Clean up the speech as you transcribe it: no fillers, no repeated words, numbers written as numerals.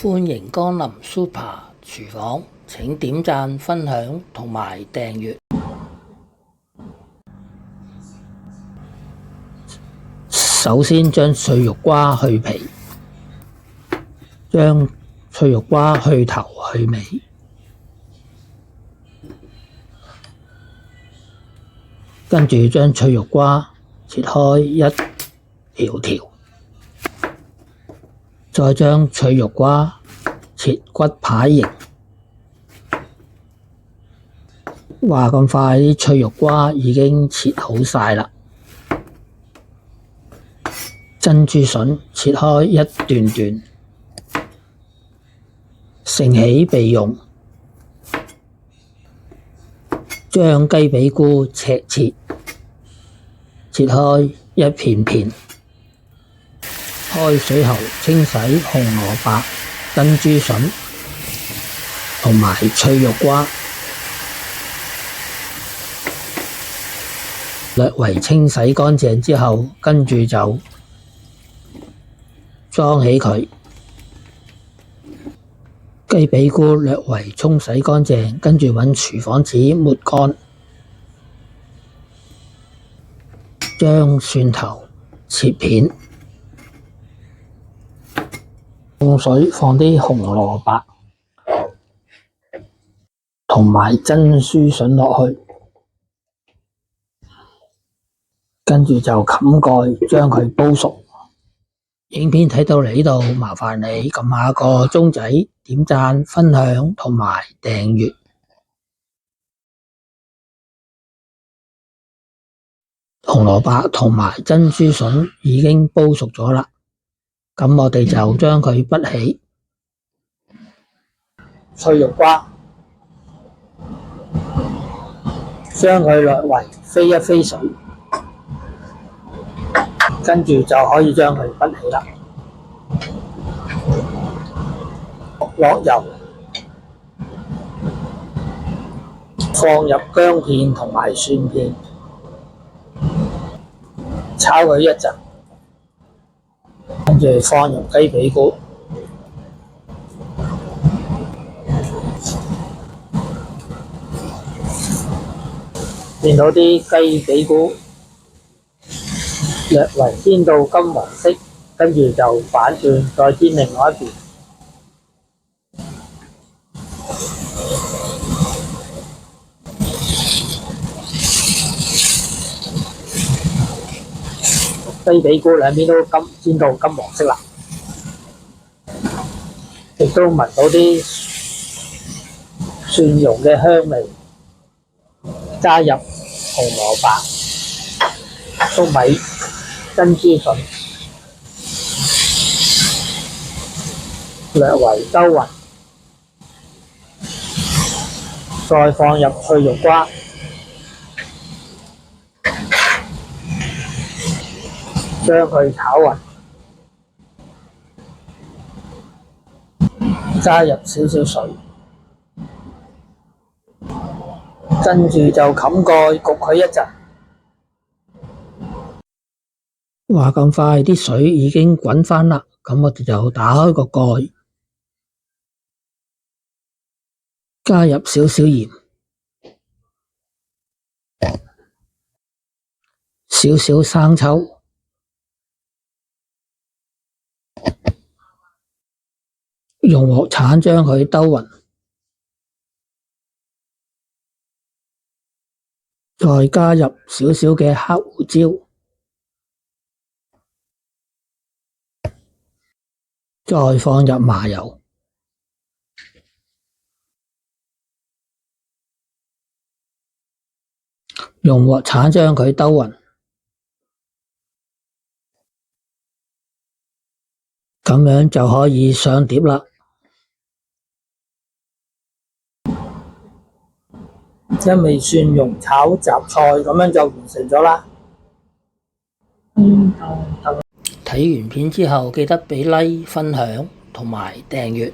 歡迎光臨 Super 廚房，請點讚、分享同埋訂閱。首先將脆肉瓜去皮，將脆肉瓜去頭去尾，跟住將脆肉瓜切開一條條，再將脆肉瓜切骨牌形。話咁快，啲脆肉瓜已經切好晒啦。珍珠筍切開一段段，盛起備用。將雞髀菇赤切，切開一片片。開水喉清洗紅蘿蔔、珍珠筍同埋脆肉瓜，略為清洗乾淨之後，跟住就裝起佢。雞髀菇略為沖洗乾淨，跟住揾廚房紙抹乾。將蒜頭切片，用水放啲紅蘿蔔同埋珍珠筍落去，跟住就冚蓋將佢煲熟。影片睇到嚟呢度，麻煩你撳下個鐘仔，點讚、分享同埋訂閱。紅蘿蔔同埋珍珠筍已經煲熟咗啦，咁我哋就將佢畢起。脆肉瓜，將佢略為飛一飛水，跟住就可以將佢畢起啦。落油，放入薑片同埋蒜片，炒佢一陣，跟住放入雞髀菇，見到啲雞髀菇略為煎到金黃色，跟住就反轉，再煎另外一邊。雞髀菇兩邊都煎到金黃色啦，亦都聞到啲蒜蓉嘅香味。加入紅蘿蔔、粟米、珍珠筍，略為兜勻，再放入脆肉瓜，將佢炒勻，加入少少水，跟住就冚蓋焗佢一陣。話咁快，啲水已經滾返啦，咁我哋就打開個蓋，加入少少鹽，少少生抽，用鑊鏟將佢兜勻，再加入少少嘅黑胡椒，再放入麻油，用鑊鏟將佢兜勻，咁樣就可以上碟啦。一味蒜蓉炒雜菜，咁樣就完成咗啦。睇完片之後，記得畀 like、分享同埋訂閱。